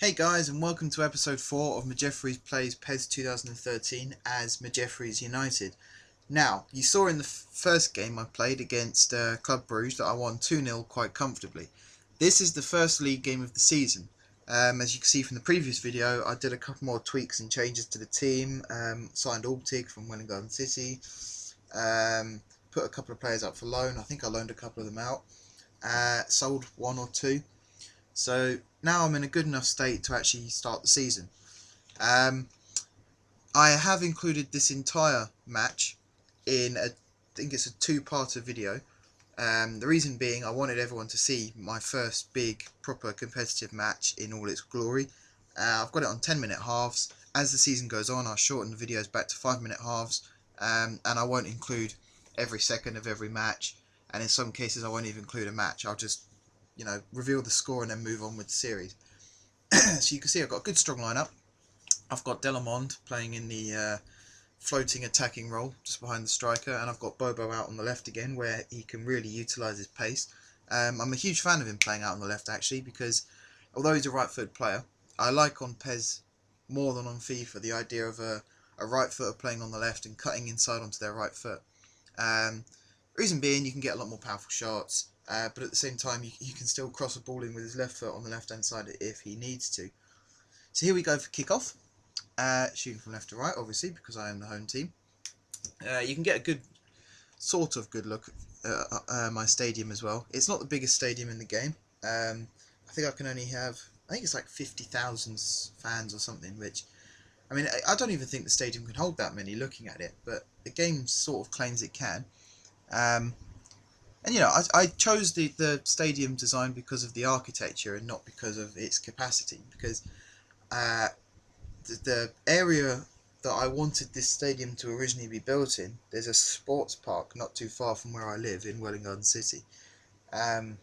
Hey guys, and welcome to episode 4 of M4J3F Plays PES 2013 as M4J3 United. Now, you saw in the first game I played against Club Bruges that I won 2-0 quite comfortably. This is the first league game of the season. As you can see from the previous video, I did a couple more tweaks and changes to the team, signed Altig from Welling City, put a couple of players up for loan. I think I loaned a couple of them out, sold one or two. So now I'm in a good enough state to actually start the season. I have included this entire match in I think it's a two-parter video. The reason being I wanted everyone to see my first big proper competitive match in all its glory. I've got it on 10-minute halves. As the season goes on, I'll shorten the videos back to 5-minute halves, and I won't include every second of every match, and in some cases I won't even include a match. I'll just reveal the score and then move on with the series. So you can see I've got a good strong lineup. I've got Delamond playing in the floating attacking role just behind the striker, and I've got Bobo out on the left again where he can really utilise his pace. I'm a huge fan of him playing out on the left actually, because although he's a right-footed player, I like on PES more than on FIFA the idea of a right footer playing on the left and cutting inside onto their right foot. Reason being, you can get a lot more powerful shots, but at the same time you can still cross a ball in with his left foot on the left hand side if he needs to. So here we go for kick-off. Shooting from left to right, obviously, because I am the home team. You can get a good, sort of good look at my stadium as well. It's not the biggest stadium in the game. I think I can only have, I think it's like 50,000 fans or something, which, I mean, I don't even think the stadium can hold that many looking at it, but the game sort of claims it can. And I chose the stadium design because of the architecture and not because of its capacity, because the area that I wanted this stadium to originally be built in, there's a sports park not too far from where I live in Welling City, and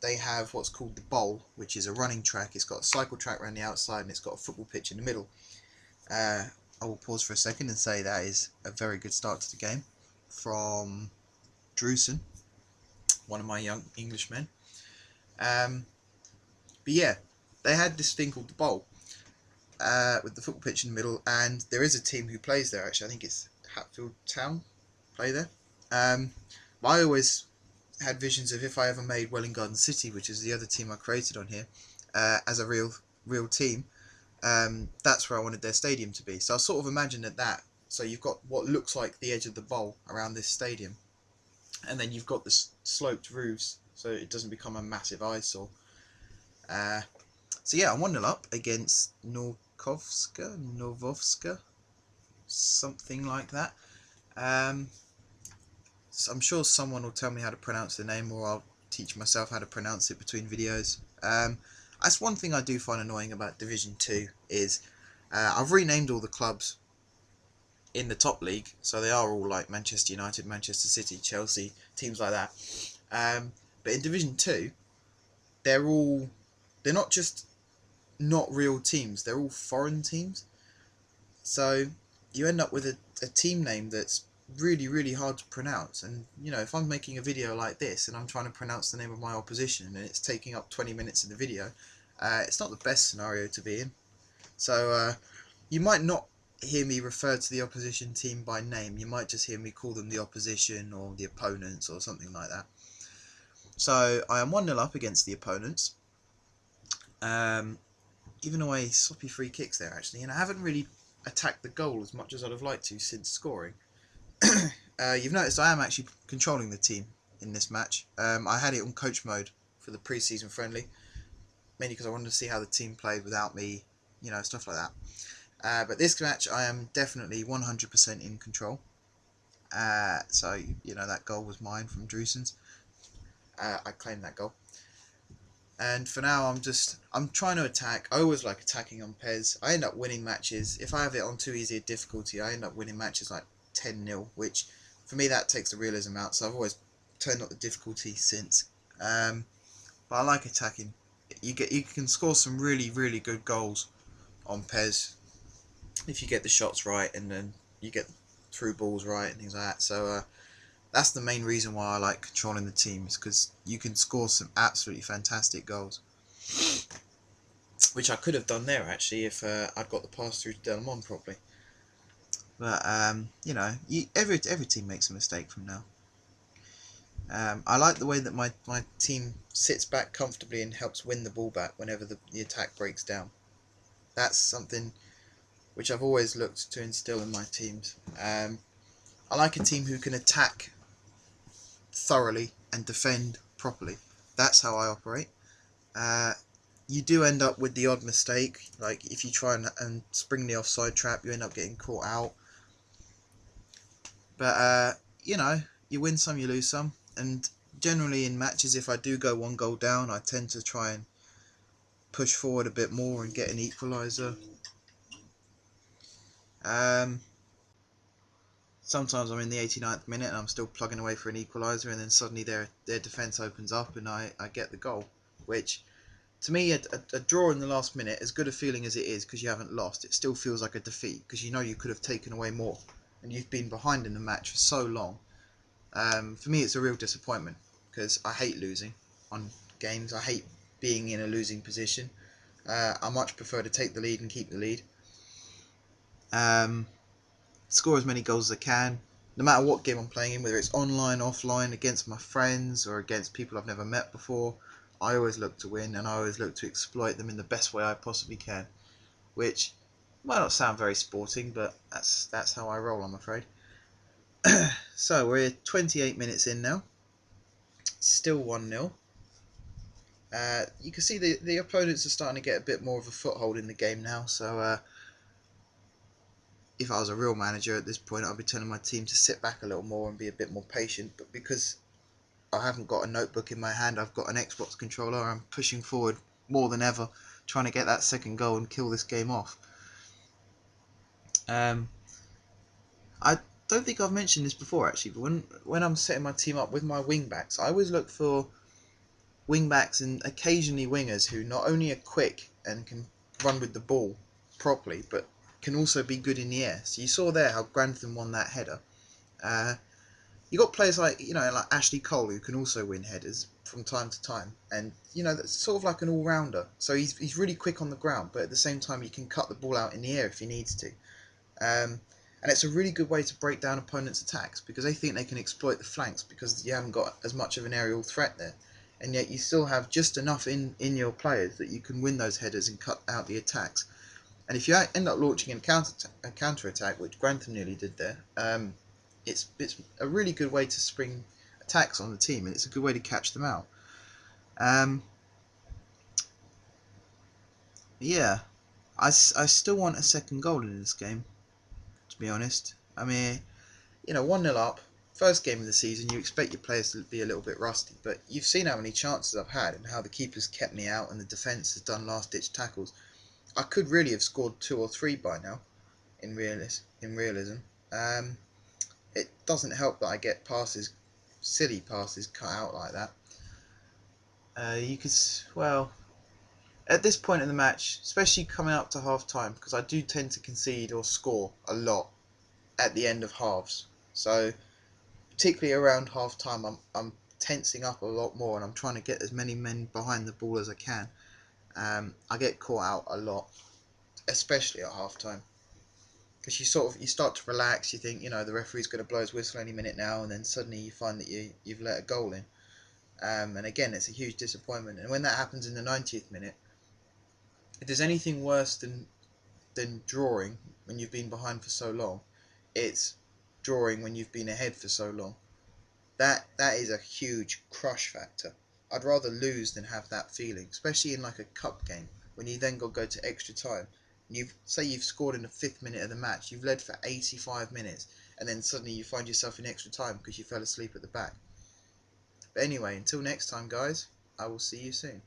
they have what's called the Bowl, which is a running track. It's got a cycle track around the outside and it's got a football pitch in the middle. I will pause for a second and say that is a very good start to the game from Drusen, one of my young Englishmen. But yeah, they had this thing called the Bowl, with the football pitch in the middle, and there is a team who plays there actually. I think it's Hatfield Town play there. But I always had visions of if I ever made Welling City, which is the other team I created on here, as a real team, that's where I wanted their stadium to be. So I sort of imagined that. So you've got what looks like the edge of the bowl around this stadium, and then you've got the sloped roofs so it doesn't become a massive eyesore. So yeah, I'm 1-0 up against Novovska, something like that. So I'm sure someone will tell me how to pronounce the name, or I'll teach myself how to pronounce it between videos. That's one thing I do find annoying about Division 2 is I've renamed all the clubs in the top league, so they are all like Manchester United, Manchester City, Chelsea, teams like that. But in Division 2, they're not just not real teams, they're all foreign teams. So you end up with a team name that's really hard to pronounce, and if I'm making a video like this and I'm trying to pronounce the name of my opposition and it's taking up 20 minutes of the video, it's not the best scenario to be in. So you might not hear me refer to the opposition team by name, you might just hear me call them the opposition or the opponents or something like that. So I am 1-0 up against the opponents, giving away sloppy free kicks there actually, and I haven't really attacked the goal as much as I'd have liked to since scoring. You've noticed I am actually controlling the team in this match. I had it on coach mode for the pre-season friendly, mainly because I wanted to see how the team played without me, stuff like that. But this match I am definitely 100% in control. So that goal was mine from Drusens. I claimed that goal. And for now I'm trying to attack. I always like attacking on PES. I end up winning matches. If I have it on too easy a difficulty, I end up winning matches like 10-0, which for me that takes the realism out, so I've always turned up the difficulty since. But I like attacking. You can score some really good goals on PES if you get the shots right and then you get through balls right and things like that. So that's the main reason why I like controlling the team, is because you can score some absolutely fantastic goals. which I could have done there actually if I'd got the pass through to Delmon properly. But you know, every team makes a mistake from now. I like the way that my team sits back comfortably and helps win the ball back whenever the attack breaks down. That's something which I've always looked to instill in my teams. I like a team who can attack thoroughly and defend properly. That's how I operate. Uh, you do end up with the odd mistake, like if you try and spring the offside trap, you end up getting caught out. But you know, you win some, you lose some, and generally in matches, if I do go 1 goal down, I tend to try and push forward a bit more and get an equaliser. Sometimes I'm in the 89th minute and I'm still plugging away for an equaliser, and then suddenly their defence opens up and I get the goal. Which, to me, a draw in the last minute, as good a feeling as it is because you haven't lost, it still feels like a defeat because you know you could have taken away more and you've been behind in the match for so long. For me, it's a real disappointment because I hate losing on games. I hate being in a losing position. I much prefer to take the lead and keep the lead. Score as many goals as I can, no matter what game I'm playing in, whether it's online, offline, against my friends or against people I've never met before. I always look to win and I always look to exploit them in the best way I possibly can, which might not sound very sporting, but that's how I roll, I'm afraid. So we're 28 minutes in now, still 1-0. You can see the opponents are starting to get a bit more of a foothold in the game now, so if I was a real manager at this point, I'd be telling my team to sit back a little more and be a bit more patient. But because I haven't got a notebook in my hand, I've got an Xbox controller, I'm pushing forward more than ever, trying to get that second goal and kill this game off. I don't think I've mentioned this before actually, but when I'm setting my team up with my wing backs, I always look for wing backs and occasionally wingers who not only are quick and can run with the ball properly, but can also be good in the air. So you saw there how Grantham won that header. You got players like like Ashley Cole who can also win headers from time to time, and that's sort of like an all-rounder. So he's really quick on the ground, but at the same time he can cut the ball out in the air if he needs to. And it's a really good way to break down opponents' attacks because they think they can exploit the flanks because you haven't got as much of an aerial threat there, and yet you still have just enough in your players that you can win those headers and cut out the attacks. And if you end up launching a counter attack, which Grantham nearly did there, it's a really good way to spring attacks on the team, and it's a good way to catch them out. Yeah, I still want a second goal in this game, to be honest. I mean, 1-0 up, first game of the season, you expect your players to be a little bit rusty, but you've seen how many chances I've had and how the keeper's kept me out and the defence has done last-ditch tackles. I could really have scored 2 or 3 by now, in realism. It doesn't help that I get silly passes cut out like that. At this point in the match, especially coming up to half time, because I do tend to concede or score a lot at the end of halves. So particularly around half time, I'm tensing up a lot more and I'm trying to get as many men behind the ball as I can. I get caught out a lot, especially at half time, because you start to relax. You think the referee's going to blow his whistle any minute now, and then suddenly you find that you've let a goal in. And again, it's a huge disappointment. And when that happens in the 90th minute, if there's anything worse than drawing when you've been behind for so long, it's drawing when you've been ahead for so long. That is a huge crush factor. I'd rather lose than have that feeling, especially in like a cup game when you then go to extra time. And you've scored in the 5th minute of the match, you've led for 85 minutes, and then suddenly you find yourself in extra time because you fell asleep at the back. But anyway, until next time, guys, I will see you soon.